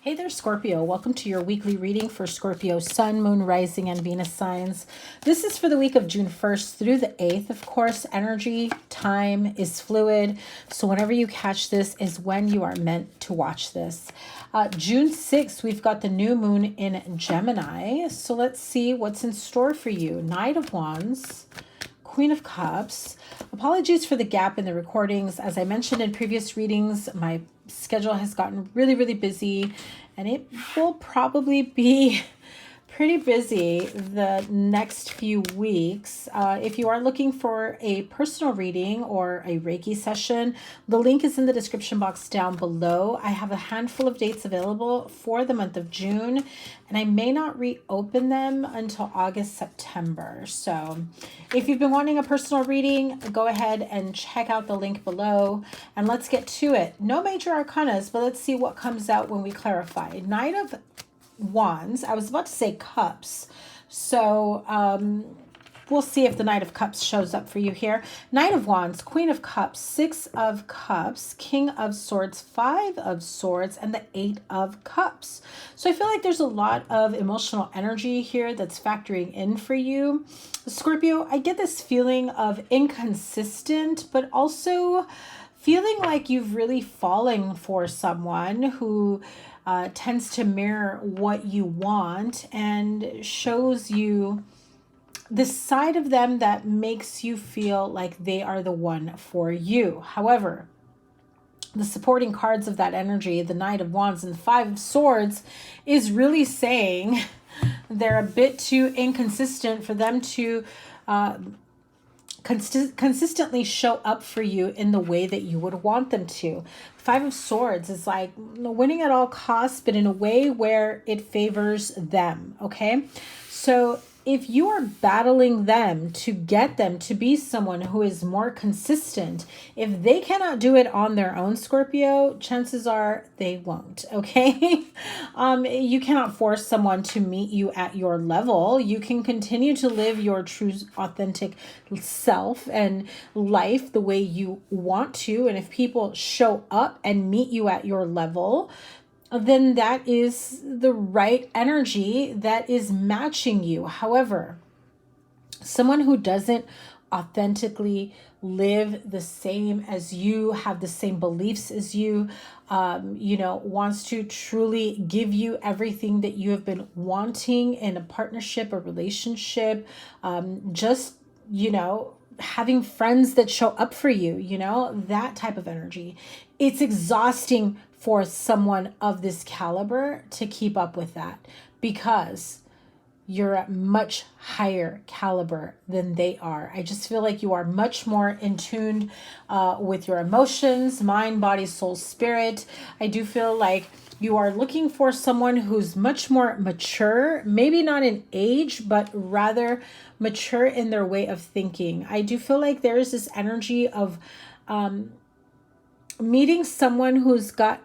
Hey there, Scorpio. Welcome to your weekly reading for Scorpio Sun, Moon, Rising, and Venus signs. This is for the week of June 1st through the 8th. Of course, energy, time is fluid. So whenever you catch this is when you are meant to watch this. June 6th, we've got the new moon in Gemini. So let's see what's in store for you. Knight of Wands, Queen of Cups. Apologies for the gap in the recordings. As I mentioned in previous readings, my schedule has gotten really busy, and it will probably be pretty busy the next few weeks. If you are looking for a personal reading or a Reiki session, the link is in the description box down below. I have a handful of dates available for the month of June, and I may not reopen them until August, September. So if you've been wanting a personal reading, go ahead and check out the link below, and let's get to it. No major arcanas, but let's see what comes out when we clarify. Knight of Wands. I was about to say cups. So we'll see if the Knight of Cups shows up for you here. Knight of Wands, Queen of Cups, Six of Cups, King of Swords, Five of Swords, and the Eight of Cups. So I feel like there's a lot of emotional energy here that's factoring in for you. Scorpio, I get this feeling of inconsistent, but also feeling like you've really fallen for someone who tends to mirror what you want and shows you the side of them that makes you feel like they are the one for you. However, the supporting cards of that energy, the Knight of Wands and the Five of Swords, is really saying they're a bit too inconsistent for them to consistently show up for you in the way that you would want them to. Five of Swords is like winning at all costs, but in a way where it favors them. Okay. So if you are battling them to get them to be someone who is more consistent, if they cannot do it on their own, Scorpio, chances are they won't. Okay. You cannot force someone to meet you at your level. You can continue to live your true, authentic self and life the way you want to. And if people show up and meet you at your level, then that is the right energy that is matching you. However, someone who doesn't authentically live the same as you, have the same beliefs as you, wants to truly give you everything that you have been wanting in a partnership or relationship, having friends that show up for you, that type of energy. It's exhausting for someone of this caliber to keep up with that because you're at much higher caliber than they are. I just feel like you are much more in tune with your emotions, mind, body, soul, spirit. I do feel like you are looking for someone who's much more mature, maybe not in age, but rather mature in their way of thinking. I do feel like there is this energy of meeting someone who's got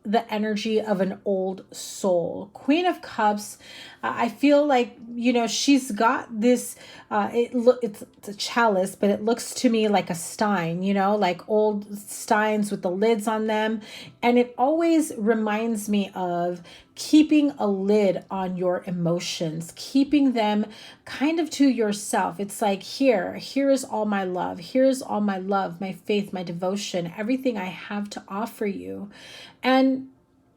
the energy of an old soul. Queen of Cups, I feel like, she's got this, it's a chalice, but it looks to me like a stein, like old steins with the lids on them. And it always reminds me of keeping a lid on your emotions, keeping them kind of to yourself. It's like, here is all my love. Here's all my love, my faith, my devotion, everything I have to offer you. And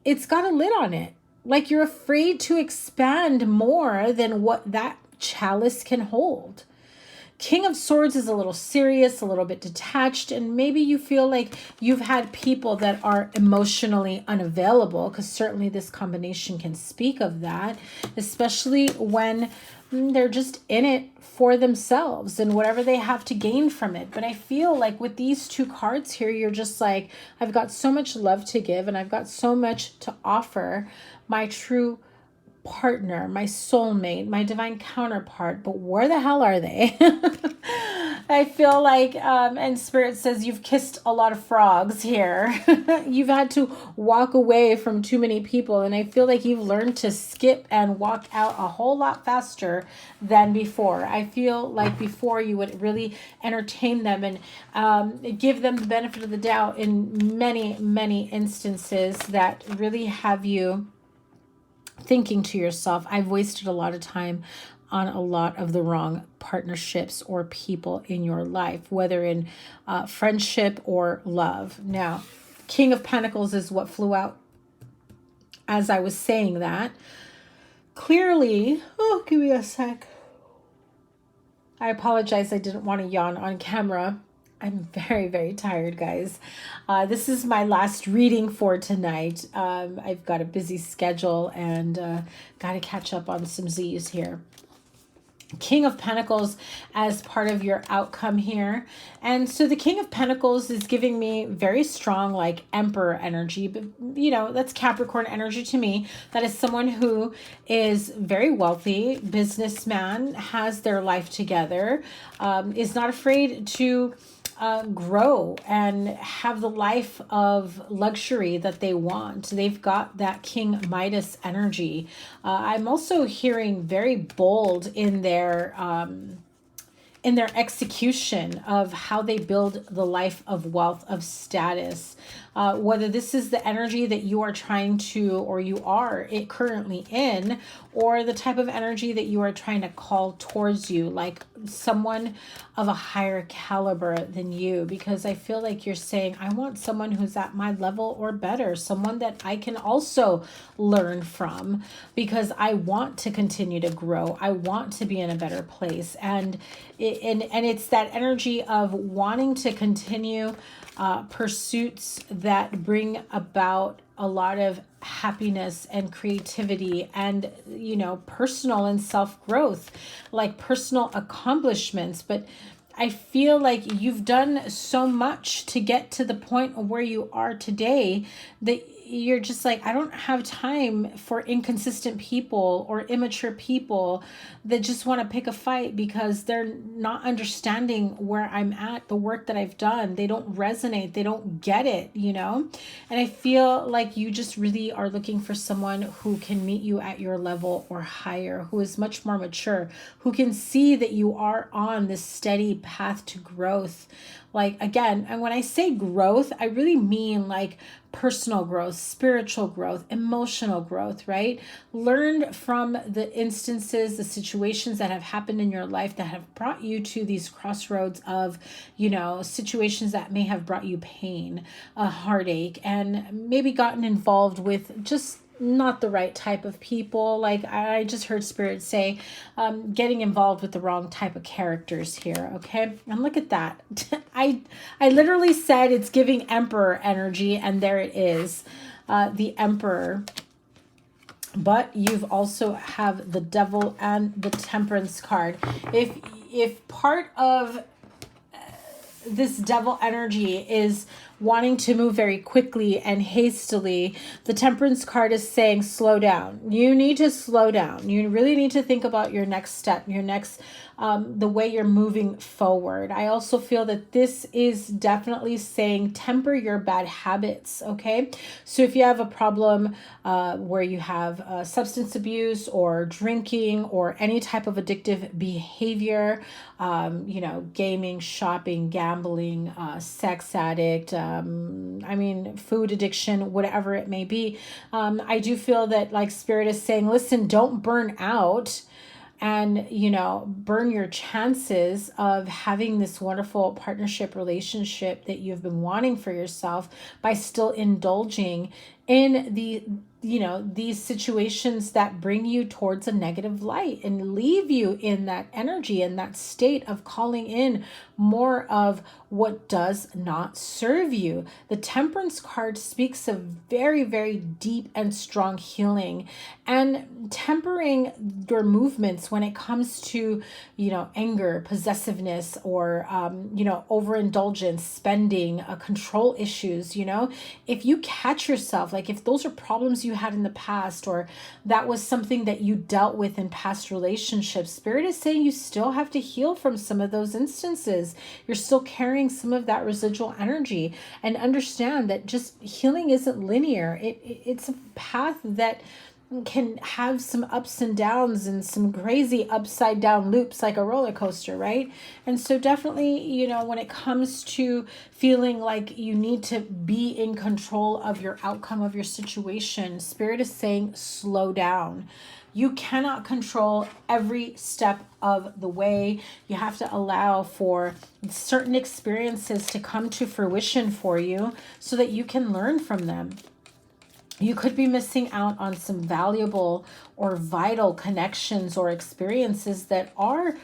it's got a lid on it. Like you're afraid to expand more than what that chalice can hold. King of Swords is a little serious, a little bit detached, and maybe you feel like you've had people that are emotionally unavailable, because certainly this combination can speak of that, especially when they're just in it for themselves and whatever they have to gain from it. But I feel like with these two cards here, you're just like, I've got so much love to give and I've got so much to offer my true partner, my soulmate, my divine counterpart, but where the hell are they? I feel like, and Spirit says you've kissed a lot of frogs here. You've had to walk away from too many people. And I feel like you've learned to skip and walk out a whole lot faster than before. I feel like before you would really entertain them and give them the benefit of the doubt in many, many instances that really have you thinking to yourself, I've wasted a lot of time on a lot of the wrong partnerships or people in your life, whether in friendship or love. Now, King of Pentacles is what flew out as I was saying that. Clearly, oh, give me a sec. I apologize. I didn't want to yawn on camera. I'm very, very tired, guys. This is my last reading for tonight. I've got a busy schedule and got to catch up on some Z's here. King of Pentacles as part of your outcome here. And so the King of Pentacles is giving me very strong like Emperor energy, but you know, that's Capricorn energy to me. That is someone who is very wealthy, businessman, has their life together, is not afraid to grow and have the life of luxury that they want. They've got that King Midas energy. I'm also hearing very bold in their execution of how they build the life of wealth, of status. Whether this is the energy that you are trying to, or you are it currently in, or the type of energy that you are trying to call towards you, like someone of a higher caliber than you, because I feel like you're saying, I want someone who's at my level or better, someone that I can also learn from, because I want to continue to grow. I want to be in a better place. And it's that energy of wanting to continue pursuits that bring about a lot of happiness and creativity and, you know, personal and self-growth, like personal accomplishments. But I feel like you've done so much to get to the point where you are today that you're just like, I don't have time for inconsistent people or immature people that just want to pick a fight because they're not understanding where I'm at, the work that I've done. They don't resonate. They don't get it, you know? And I feel like you just really are looking for someone who can meet you at your level or higher, who is much more mature, who can see that you are on this steady path to growth. Like, again, and when I say growth, I really mean like personal growth, spiritual growth, emotional growth, right? Learn from the instances, the situations that have happened in your life that have brought you to these crossroads of, you know, situations that may have brought you pain, a heartache, and maybe gotten involved with just not the right type of people. Like I just heard Spirit say, getting involved with the wrong type of characters here. Okay. And look at that. I literally said it's giving Emperor energy, and there it is, the Emperor. But you've also have the Devil and the Temperance card. If part of this Devil energy is wanting to move very quickly and hastily, the Temperance card is saying slow down. You need to slow down. You really need to think about your next step, your next the way you're moving forward. I also feel that this is definitely saying temper your bad habits, okay? So if you have a problem where you have substance abuse or drinking or any type of addictive behavior, you know, gaming, shopping, gambling, sex addict, I mean, food addiction, whatever it may be, I do feel that like Spirit is saying, listen, don't burn out and, you know, burn your chances of having this wonderful partnership relationship that you've been wanting for yourself by still indulging in the, you know, these situations that bring you towards a negative light and leave you in that energy and that state of calling in more of what does not serve you. The Temperance card speaks of very, very deep and strong healing and tempering your movements when it comes to, you know, anger, possessiveness, or, you know, overindulgence, spending, control issues. You know, if you catch yourself, like Like if those are problems you had in the past, or that was something that you dealt with in past relationships, Spirit is saying you still have to heal from some of those instances. You're still carrying some of that residual energy, and understand that just healing isn't linear. It's a path that can have some ups and downs and some crazy upside down loops, like a roller coaster, right? And so definitely, when it comes to feeling like you need to be in control of your outcome of your situation, Spirit is saying slow down. You cannot control every step of the way. You have to allow for certain experiences to come to fruition for you so that you can learn from them. You could be missing out on some valuable or vital connections or experiences that are,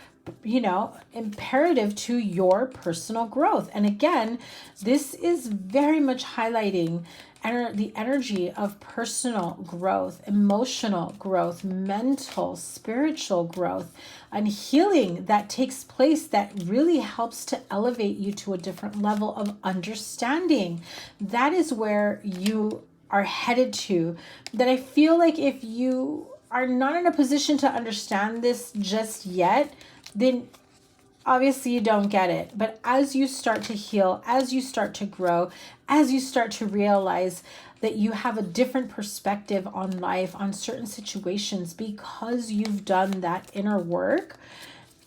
imperative to your personal growth. And again, this is very much highlighting the energy of personal growth, emotional growth, mental, spiritual growth, and healing that takes place that really helps to elevate you to a different level of understanding. That is where you are headed to. That I feel like if you are not in a position to understand this just yet, then obviously you don't get it. But as you start to heal, as you start to grow, as you start to realize that you have a different perspective on life, on certain situations, because you've done that inner work,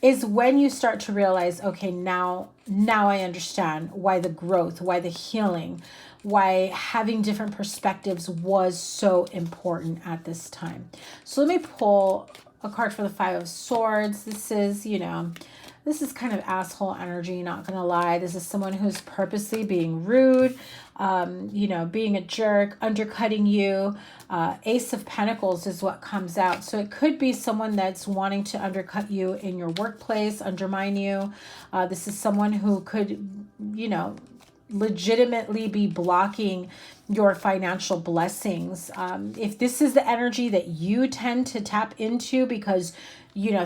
is when you start to realize, okay, now I understand why the growth, why the healing, why having different perspectives was so important at this time. So let me pull a card for the Five of Swords. This is, this is kind of asshole energy, not gonna lie. This is someone who's purposely being rude, being a jerk, undercutting you. Ace of Pentacles is what comes out. So it could be someone that's wanting to undercut you in your workplace, undermine you. This is someone who could, legitimately be blocking your financial blessings. If this is the energy that you tend to tap into because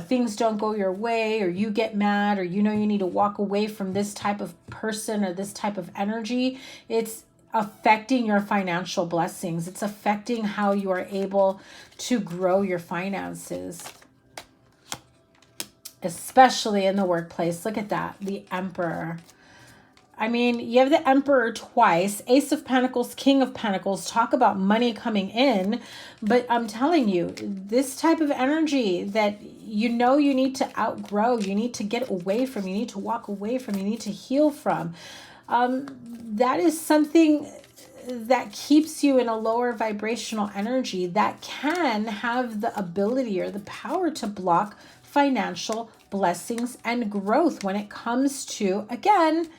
things don't go your way, or you get mad, or you need to walk away from this type of person or this type of energy, it's affecting your financial blessings. It's affecting how you are able to grow your finances, especially in the workplace. Look at that, the Emperor. I mean, you have the Emperor twice, Ace of Pentacles, King of Pentacles, talk about money coming in. But I'm telling you, this type of energy that you need to outgrow, you need to get away from, you need to walk away from, you need to heal from, that is something that keeps you in a lower vibrational energy that can have the ability or the power to block financial blessings and growth when it comes to, again,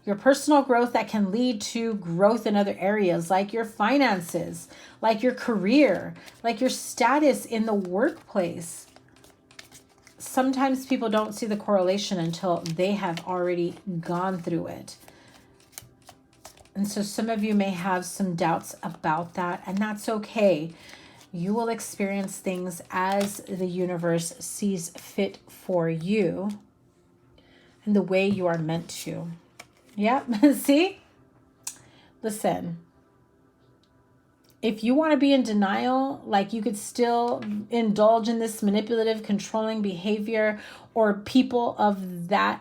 your personal growth that can lead to growth in other areas, like your finances, like your career, like your status in the workplace. Sometimes people don't see the correlation until they have already gone through it. And so some of you may have some doubts about that, and that's okay. You will experience things as the universe sees fit for you and the way you are meant to. Yep. See? Listen, if you want to be in denial, like you could still indulge in this manipulative, controlling behavior, or people of that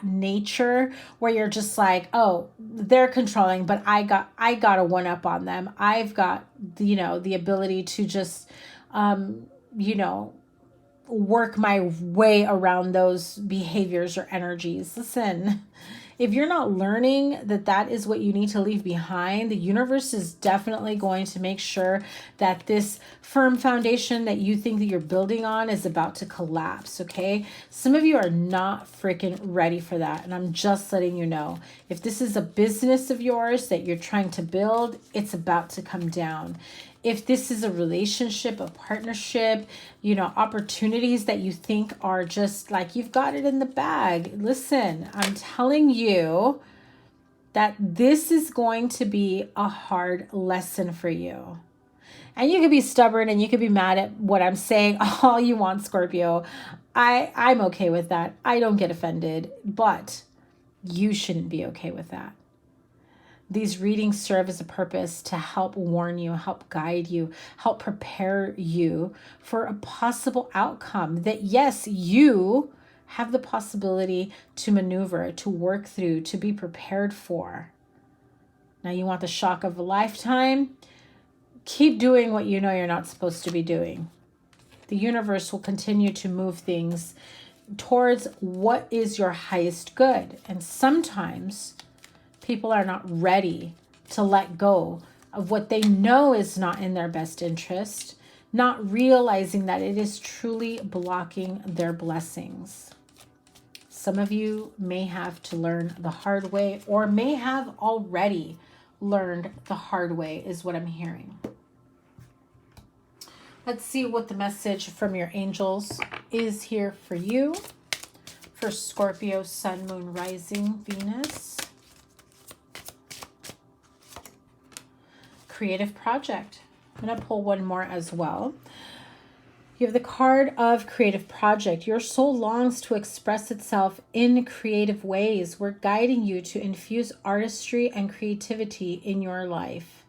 nature, where you're just like, oh, they're controlling, but I got a one up on them. I've got, the ability to just, work my way around those behaviors or energies. Listen, if you're not learning that is what you need to leave behind, the universe is definitely going to make sure that this firm foundation that you think that you're building on is about to collapse, okay? Some of you are not freaking ready for that, and I'm just letting you know. If this is a business of yours that you're trying to build, it's about to come down. If this is a relationship, a partnership, opportunities that you think are just like you've got it in the bag, listen, I'm telling you that this is going to be a hard lesson for you. And you could be stubborn and you could be mad at what I'm saying all you want, Scorpio. I'm okay with that. I don't get offended, but you shouldn't be okay with that. These readings serve as a purpose to help warn you, help guide you, help prepare you for a possible outcome that, yes, you have the possibility to maneuver, to work through, to be prepared for. Now, you want the shock of a lifetime? Keep doing what you know you're not supposed to be doing. The universe will continue to move things towards what is your highest good. And sometimes people are not ready to let go of what they know is not in their best interest, not realizing that it is truly blocking their blessings. Some of you may have to learn the hard way, or may have already learned the hard way, is what I'm hearing. Let's see what the message from your angels is here for you. For Scorpio, Sun, Moon, Rising, Venus. Creative project. I'm going to pull one more as well. You have the card of creative project. Your soul longs to express itself in creative ways. We're guiding you to infuse artistry and creativity in your life.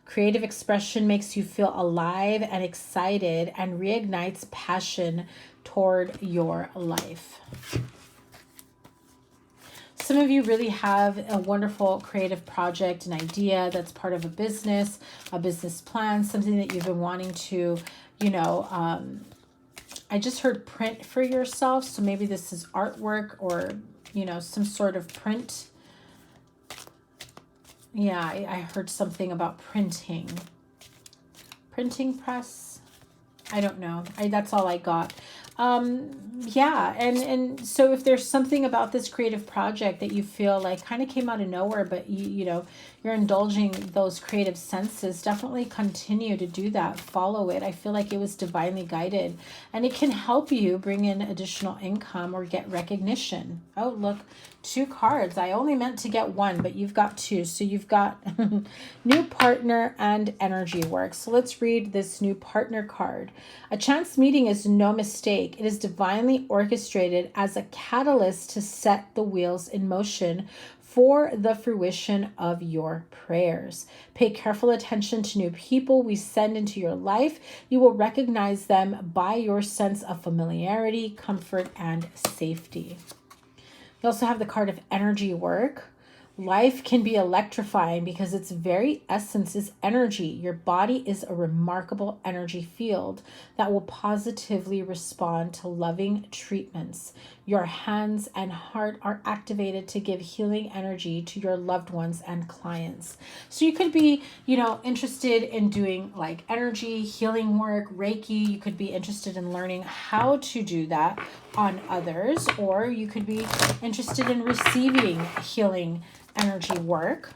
Creative expression makes you feel alive and excited and reignites passion toward your life. Some of you really have a wonderful creative project, an idea that's part of a business plan, something that you've been wanting to, I just heard print for yourself. So maybe this is artwork or, some sort of print. Yeah, I heard something about printing. Printing press. I don't know. That's all I got. Yeah, and so if there's something about this creative project that you feel like kind of came out of nowhere, but you're indulging those creative senses, definitely continue to do that. Follow it. I feel like it was divinely guided, and it can help you bring in additional income or get recognition. Oh, look, 2 cards. I only meant to get 1, but you've got 2. So you've got new partner and energy work. So let's read this new partner card. A chance meeting is no mistake. It is divinely orchestrated as a catalyst to set the wheels in motion for the fruition of your prayers. Pay careful attention to new people we send into your life. You will recognize them by your sense of familiarity, comfort, and safety. You also have the card of energy work. Life can be electrifying because its very essence is energy. Your body is a remarkable energy field that will positively respond to loving treatments. Your hands and heart are activated to give healing energy to your loved ones and clients. So you could be, interested in doing like energy healing work, Reiki. You could be interested in learning how to do that on others, or you could be interested in receiving healing energy work.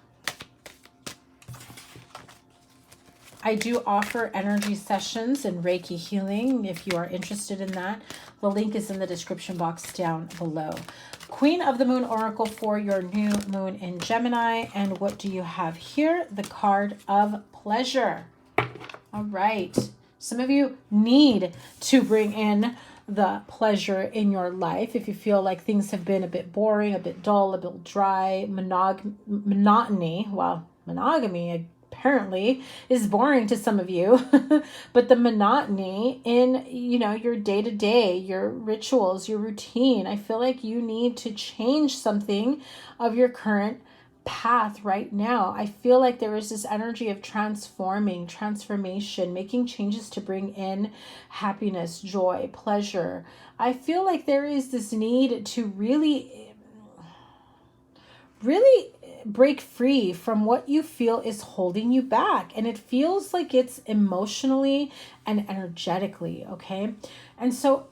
I do offer energy sessions and Reiki healing if you are interested in that. The link is in the description box down below. Queen of the Moon Oracle for your new moon in Gemini. And what do you have here? The card of pleasure. All right. Some of you need to bring in the pleasure in your life. If you feel like things have been a bit boring, a bit dull, a bit dry, monotony, well, monogamy apparently is boring to some of you, but the monotony in, your day-to-day, your rituals, your routine, I feel like you need to change something of your current path right now. I feel like there is this energy of transformation, making changes to bring in happiness, joy, pleasure. I feel like there is this need to really break free from what you feel is holding you back. And it feels like it's emotionally and energetically, okay? And so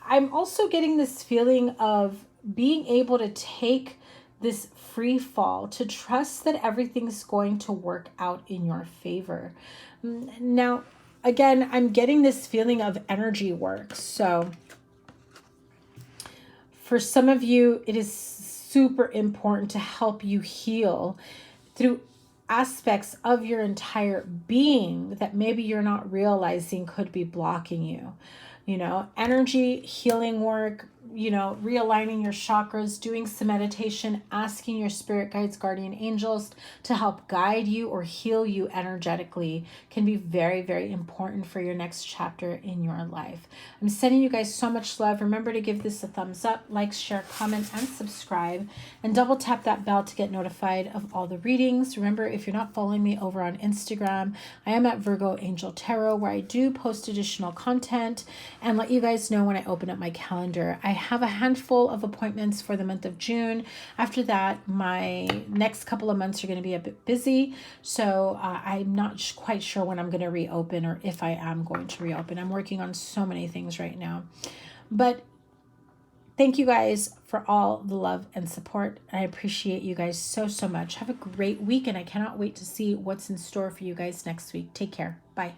I'm also getting this feeling of being able to take this free fall, to trust that everything's going to work out in your favor. Now, again, I'm getting this feeling of energy work. So for some of you, it is super important to help you heal through aspects of your entire being that maybe you're not realizing could be blocking you. Energy healing work, realigning your chakras, doing some meditation, asking your spirit guides, guardian angels to help guide you or heal you energetically can be very, very important for your next chapter in your life. I'm sending you guys so much love. Remember to give this a thumbs up, like, share, comment, and subscribe, and double tap that bell to get notified of all the readings. Remember, if you're not following me over on Instagram, I am at Virgo Angel Tarot, where I do post additional content and let you guys know when I open up my calendar. I have a handful of appointments for the month of June. After that, my next couple of months are going to be a bit busy. So I'm not quite sure when I'm going to reopen or if I am going to reopen. I'm working on so many things right now. But thank you guys for all the love and support. I appreciate you guys so, so much. Have a great week, and I cannot wait to see what's in store for you guys next week. Take care. Bye.